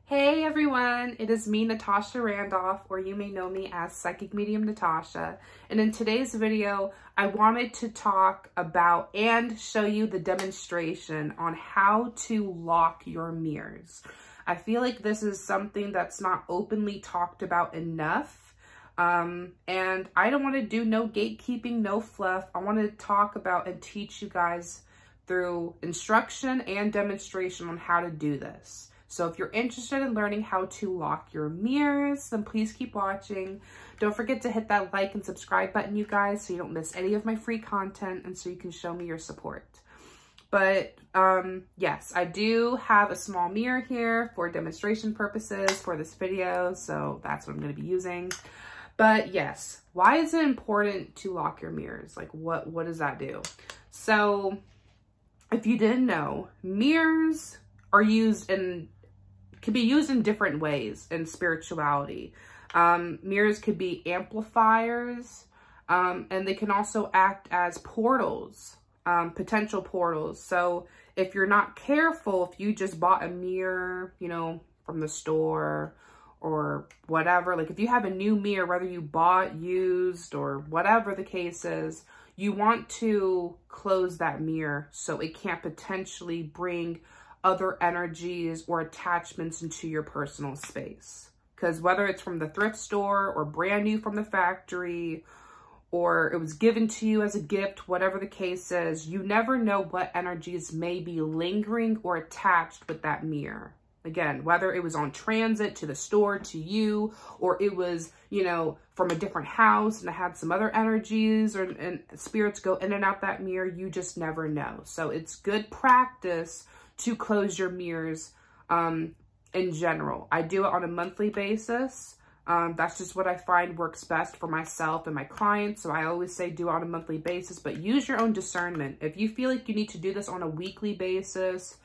Hey everyone, it is me, Natasha Randolph, or you may know me as Psychic Medium Natasha. And in today's video, I wanted to talk about and show you the demonstration on how to lock your mirrors. I feel like this is something that's not openly talked about enough. And I don't want to do no gatekeeping, no fluff. I want to talk about and teach you guys through instruction and demonstration on how to do this. So if you're interested in learning how to lock your mirrors, then please keep watching. Don't forget to hit that like and subscribe button, you guys, so you don't miss any of my free content and so you can show me your support. But yes, I do have a small mirror here for demonstration purposes for this video, so that's what I'm going to be using. But yes, why is it important to lock your mirrors? Like what does that do? So if you didn't know, mirrors are can be used in different ways in spirituality. Mirrors could be amplifiers, and they can also act as portals, potential portals. So if you're not careful, if you just bought a mirror, you know, from the store or whatever, like if you have a new mirror, whether you bought, used, or whatever the case is, you want to close that mirror so it can't potentially bring other energies or attachments into your personal space. Because whether it's from the thrift store or brand new from the factory, or it was given to you as a gift, whatever the case is, you never know what energies may be lingering or attached with that mirror. Again, whether it was on transit to the store to you, or it was, you know, from a different house and it had some other energies and spirits go in and out that mirror, you just never know. So it's good practice to close your mirrors in general. I do it on a monthly basis. That's just what I find works best for myself and my clients. So I always say do it on a monthly basis, but use your own discernment. If you feel like you need to do this on a weekly basis,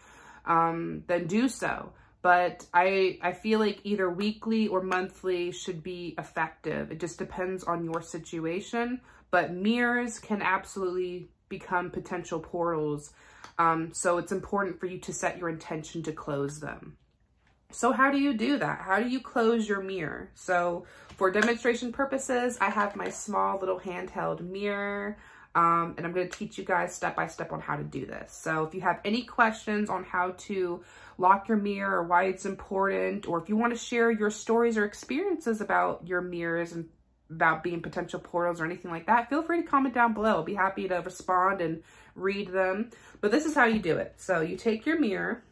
then do so. But I feel like either weekly or monthly should be effective. It just depends on your situation. But mirrors can absolutely become potential portals. So it's important for you to set your intention to close them. So how do you do that? How do you close your mirror? So for demonstration purposes, I have my small little handheld mirror. And I'm going to teach you guys step by step on how to do this. So if you have any questions on how to lock your mirror or why it's important, or if you want to share your stories or experiences about your mirrors and about being potential portals or anything like that, feel free to comment down below. I'll be happy to respond and read them. But this is how you do it. So you take your mirror,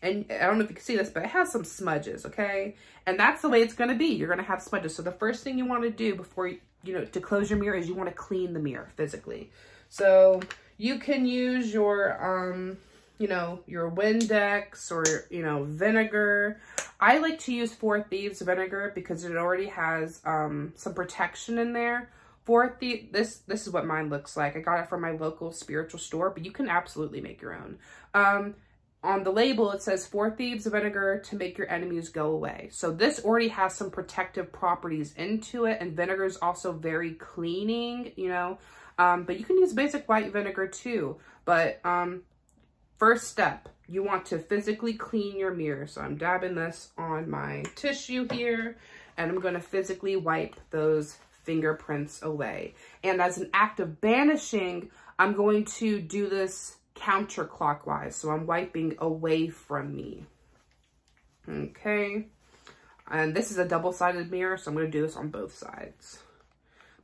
and I don't know if you can see this, but it has some smudges, okay? And that's the way it's going to be. You're going to have smudges. So the first thing you want to do before to close your mirror is you want to clean the mirror physically. So you can use your, your windex or, vinegar. I like to use Thieves vinegar because it already has some protection in there. This is what mine looks like. I got it from my local spiritual store, but you can absolutely make your own. On the label, it says Thieves vinegar to make your enemies go away. So this already has some protective properties into it, and vinegar is also very cleaning, but you can use basic white vinegar too. But first step, you want to physically clean your mirror. So I'm dabbing this on my tissue here, and I'm going to physically wipe those fingerprints away. And as an act of banishing, I'm going to do this counterclockwise. So I'm wiping away from me. Okay. And this is a double-sided mirror, so I'm going to do this on both sides.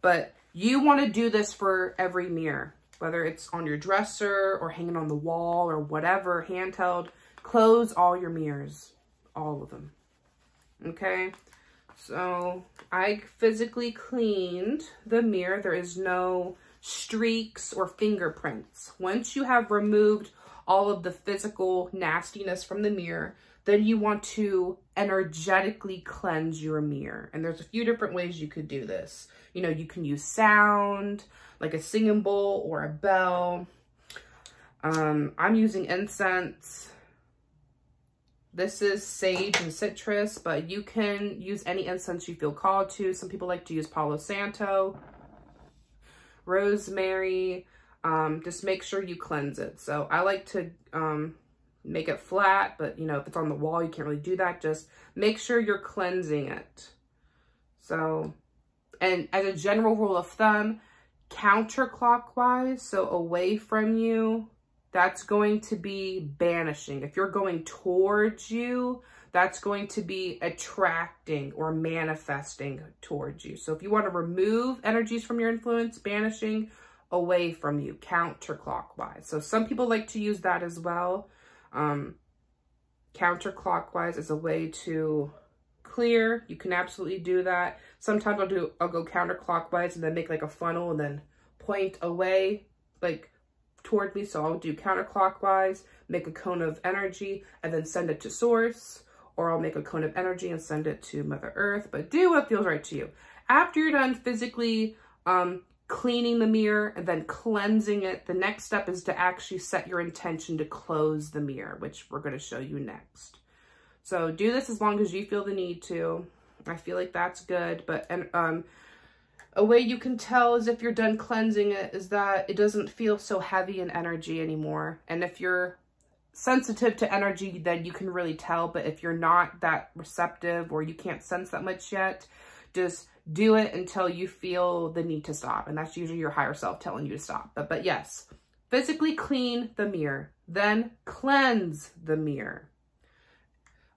But you want to do this for every mirror, whether it's on your dresser or hanging on the wall or whatever, handheld. Close all your mirrors, all of them. Okay. So I physically cleaned the mirror. There is no streaks or fingerprints. Once you have removed all of the physical nastiness from the mirror, then you want to energetically cleanse your mirror. And there's a few different ways you could do this. You can use sound, like a singing bowl or a bell. I'm using incense. This is sage and citrus, but you can use any incense you feel called to. Some people like to use Palo Santo, rosemary. Just make sure you cleanse it. So I like to make it flat, but you know, if it's on the wall, you can't really do that. Just make sure you're cleansing it. So, and as a general rule of thumb, counterclockwise, so away from you, that's going to be banishing. If you're going towards you, that's going to be attracting or manifesting towards you. So if you want to remove energies from your influence, banishing, away from you, counterclockwise. So some people like to use that as well. Counterclockwise is a way to clear. You can absolutely do that. Sometimes I'll go counterclockwise and then make like a funnel and then point away like toward me. So I'll do counterclockwise, make a cone of energy, and then send it to source, or I'll make a cone of energy and send it to Mother Earth. But do what feels right to you. After you're done physically cleaning the mirror and then cleansing it, the next step is to actually set your intention to close the mirror, which we're going to show you next. So do this as long as you feel the need to. I feel like that's good. But a way you can tell is if you're done cleansing it is that it doesn't feel so heavy in energy anymore. And if you're sensitive to energy, then you can really tell. But if you're not that receptive or you can't sense that much yet, just do it until you feel the need to stop. And that's usually your higher self telling you to stop. But yes, physically clean the mirror, then cleanse the mirror.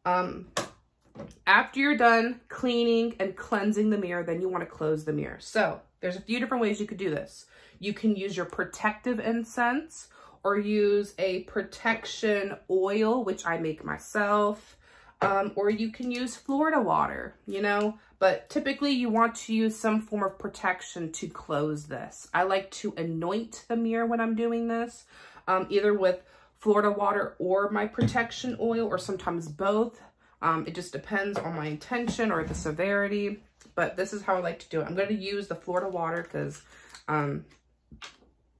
After you're done cleaning and cleansing the mirror, then you want to close the mirror. So there's a few different ways you could do this. You can use your protective incense or use a protection oil, which I make myself. Or you can use Florida water, you know, but typically you want to use some form of protection to close this. I like to anoint the mirror when I'm doing this, either with Florida water or my protection oil, or sometimes both. It just depends on my intention or the severity, but this is how I like to do it. I'm going to use the Florida water because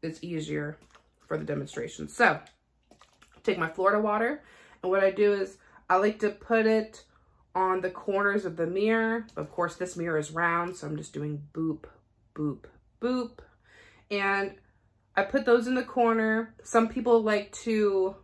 it's easier for the demonstration. So take my Florida water, and what I do is I like to put it on the corners of the mirror. Of course, this mirror is round, so I'm just doing boop, boop, boop. And I put those in the corner. Some people like to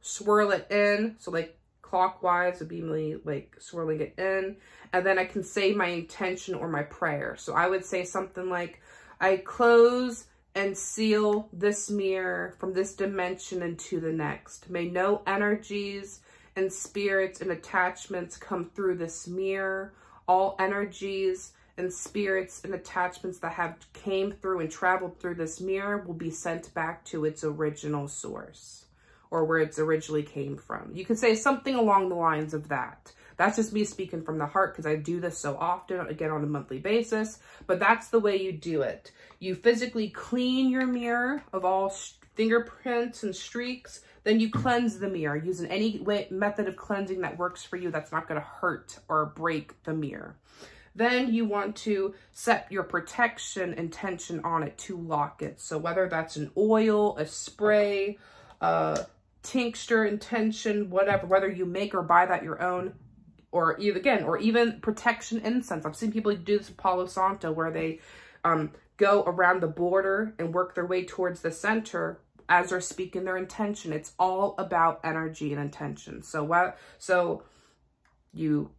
swirl it in, so like clockwise would be me like swirling it in. And then I can say my intention or my prayer. So I would say something like, I close and seal this mirror from this dimension into the next. May no energies and spirits and attachments come through this mirror. All energies and spirits and attachments that have came through and traveled through this mirror will be sent back to its original source, or where it's originally came from. You can say something along the lines of that. That's just me speaking from the heart because I do this so often, again, on a monthly basis. But that's the way you do it. You physically clean your mirror of all fingerprints and streaks. Then you cleanse the mirror using any method of cleansing that works for you that's not going to hurt or break the mirror. Then you want to set your protection intention on it to lock it. So whether that's an oil, a spray, tincture intention, whatever, whether you make or buy that your own, or even protection incense. I've seen people do this with Palo Santo where they go around the border and work their way towards the center as they're speaking their intention. It's all about energy and intention. So you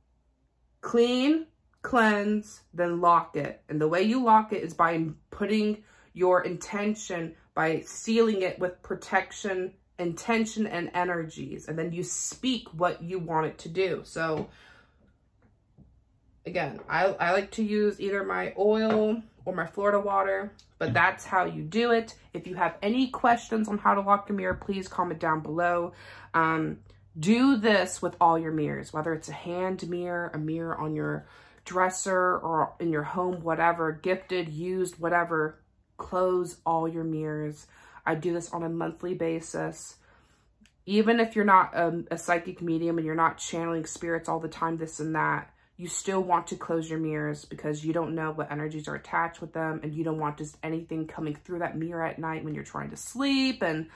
clean, cleanse, then lock it. And the way you lock it is by putting your intention, by sealing it with protection, intention, and energies. And then you speak what you want it to do. So again, I like to use either my oil or my Florida water, but that's how you do it. If you have any questions on how to lock the mirror, please comment down below. Do this with all your mirrors, whether it's a hand mirror, a mirror on your dresser or in your home, whatever, gifted, used, whatever. Close all your mirrors. I do this on a monthly basis. Even if you're not a psychic medium and you're not channeling spirits all the time, this and that, you still want to close your mirrors because you don't know what energies are attached with them, and you don't want just anything coming through that mirror at night when you're trying to sleep, and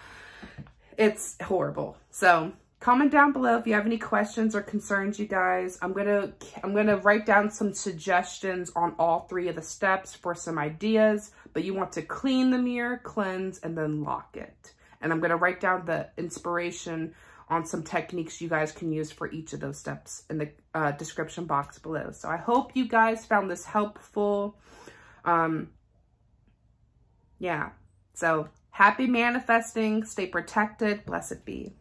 it's horrible. So comment down below if you have any questions or concerns, you guys. I'm gonna write down some suggestions on all 3 of the steps for some ideas, but you want to clean the mirror, cleanse, and then lock it. And I'm going to write down the inspiration on some techniques you guys can use for each of those steps in the description box below. So I hope you guys found this helpful. Yeah. So happy manifesting. Stay protected. Blessed be.